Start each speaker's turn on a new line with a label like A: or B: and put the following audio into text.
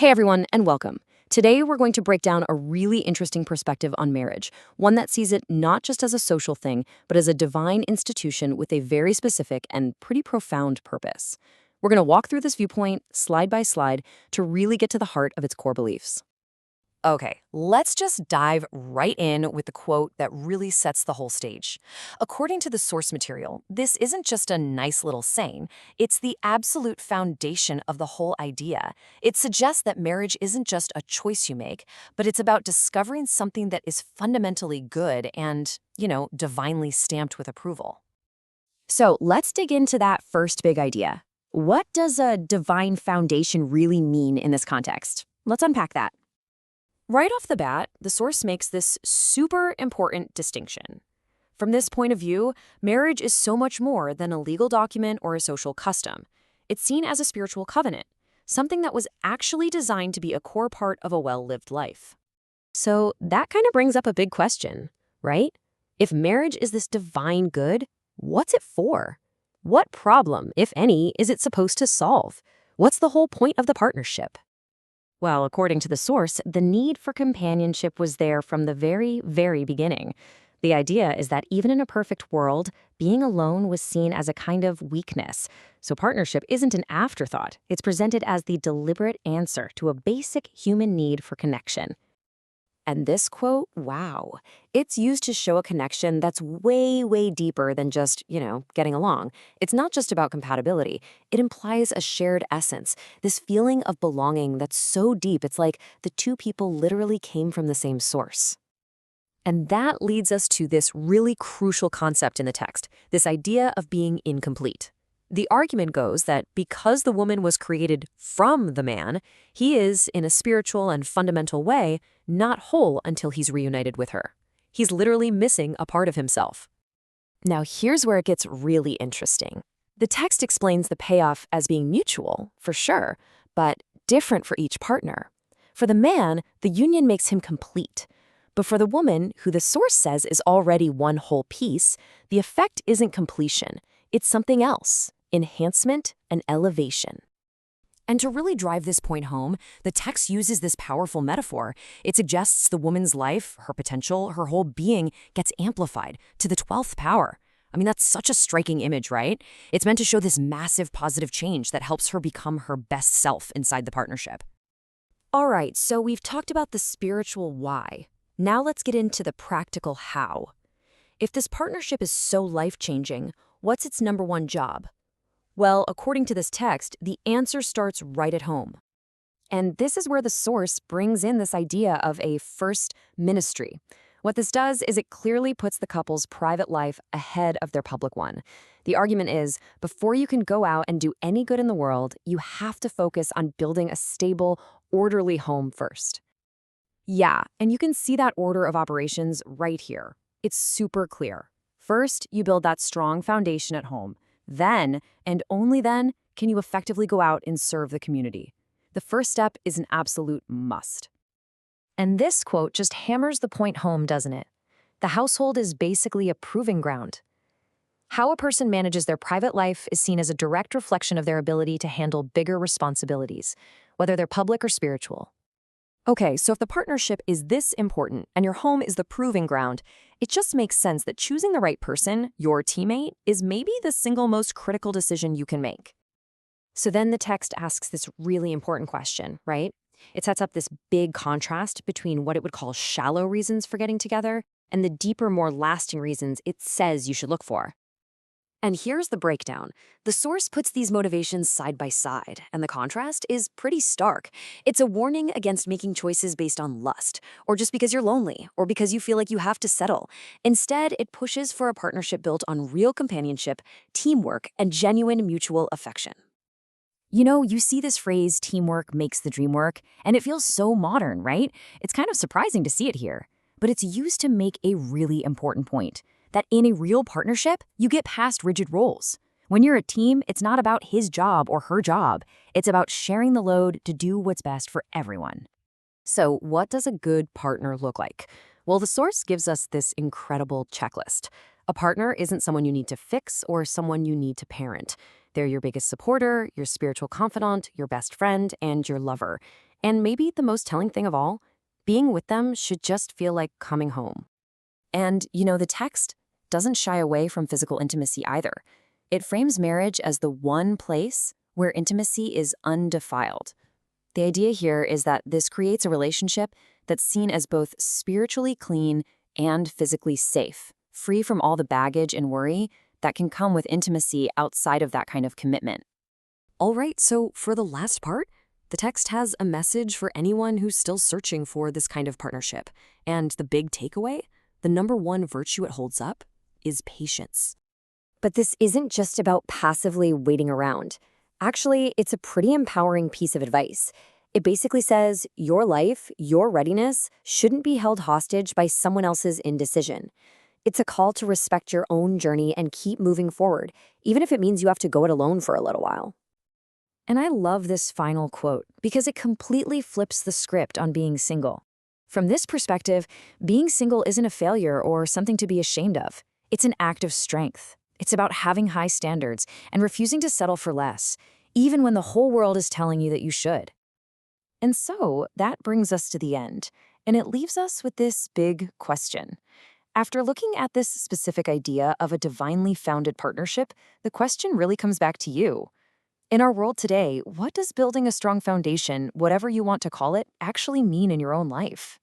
A: Hey everyone, and welcome. Today we're going to break down a really interesting perspective on marriage, one that sees it not just as a social thing, but as a divine institution with a very specific and pretty profound purpose. We're going to walk through this viewpoint slide by slide to really get to the heart of its core beliefs. Okay, let's just dive right in with the quote that really sets the whole stage. According to the source material, this isn't just a nice little saying, it's the absolute foundation of the whole idea. It suggests that marriage isn't just a choice you make, but it's about discovering something that is fundamentally good and, divinely stamped with approval. So let's dig into that first big idea. What does a divine foundation really mean in this context? Let's unpack that. Right off the bat, the source makes this super important distinction. From this point of view, marriage is so much more than a legal document or a social custom. It's seen as a spiritual covenant, something that was actually designed to be a core part of a well-lived life. So that kind of brings up a big question, right? If marriage is this divine good, what's it for? What problem, if any, is it supposed to solve? What's the whole point of the partnership? Well, according to the source, the need for companionship was there from the very, very beginning. The idea is that even in a perfect world, being alone was seen as a kind of weakness. So partnership isn't an afterthought. It's presented as the deliberate answer to a basic human need for connection. And this quote, wow, it's used to show a connection that's way, way deeper than just, getting along. It's not just about compatibility. It implies a shared essence, this feeling of belonging that's so deep it's like the two people literally came from the same source. And that leads us to this really crucial concept in the text, this idea of being incomplete. The argument goes that because the woman was created from the man, he is, in a spiritual and fundamental way, not whole until he's reunited with her. He's literally missing a part of himself. Now, here's where it gets really interesting. The text explains the payoff as being mutual, for sure, but different for each partner. For the man, the union makes him complete. But for the woman, who the source says is already one whole piece, the effect isn't completion. It's something else. Enhancement and elevation. And to really drive this point home, the text uses this powerful metaphor. It suggests the woman's life, her potential, her whole being gets amplified to the 12th power. I mean, that's such a striking image, right? It's meant to show this massive positive change that helps her become her best self inside the partnership. All right, so we've talked about the spiritual why. Now let's get into the practical how. If this partnership is so life-changing, what's its number one job? Well, according to this text, the answer starts right at home. And this is where the source brings in this idea of a first ministry. What this does is it clearly puts the couple's private life ahead of their public one. The argument is, before you can go out and do any good in the world, you have to focus on building a stable, orderly home first. Yeah, and you can see that order of operations right here. It's super clear. First, you build that strong foundation at home. Then, and only then, can you effectively go out and serve the community. The first step is an absolute must. And this quote just hammers the point home, doesn't it? The household is basically a proving ground. How a person manages their private life is seen as a direct reflection of their ability to handle bigger responsibilities, whether they're public or spiritual. Okay, so if the partnership is this important and your home is the proving ground, it just makes sense that choosing the right person, your teammate, is maybe the single most critical decision you can make. So then the text asks this really important question, right? It sets up this big contrast between what it would call shallow reasons for getting together and the deeper, more lasting reasons it says you should look for. And here's the breakdown. The source puts these motivations side by side, and the contrast is pretty stark. It's a warning against making choices based on lust, or just because you're lonely, or because you feel like you have to settle. Instead, it pushes for a partnership built on real companionship, teamwork, and genuine mutual affection. You see this phrase, teamwork makes the dream work, and it feels so modern, right? It's kind of surprising to see it here. But it's used to make a really important point. That in a real partnership, you get past rigid roles. When you're a team, it's not about his job or her job. It's about sharing the load to do what's best for everyone. So what does a good partner look like? Well, the source gives us this incredible checklist. A partner isn't someone you need to fix or someone you need to parent. They're your biggest supporter, your spiritual confidant, your best friend, and your lover. And maybe the most telling thing of all, being with them should just feel like coming home. And, the text doesn't shy away from physical intimacy either. It frames marriage as the one place where intimacy is undefiled. The idea here is that this creates a relationship that's seen as both spiritually clean and physically safe, free from all the baggage and worry that can come with intimacy outside of that kind of commitment. All right, so for the last part, the text has a message for anyone who's still searching for this kind of partnership. And the big takeaway, the number one virtue it holds up, is patience. But this isn't just about passively waiting around. Actually, it's a pretty empowering piece of advice. It basically says your life, your readiness, shouldn't be held hostage by someone else's indecision. It's a call to respect your own journey and keep moving forward, even if it means you have to go it alone for a little while. And I love this final quote because it completely flips the script on being single. From this perspective, being single isn't a failure or something to be ashamed of. It's an act of strength. It's about having high standards and refusing to settle for less, even when the whole world is telling you that you should. And so that brings us to the end, and it leaves us with this big question. After looking at this specific idea of a divinely founded partnership, the question really comes back to you. In our world today, what does building a strong foundation, whatever you want to call it, actually mean in your own life?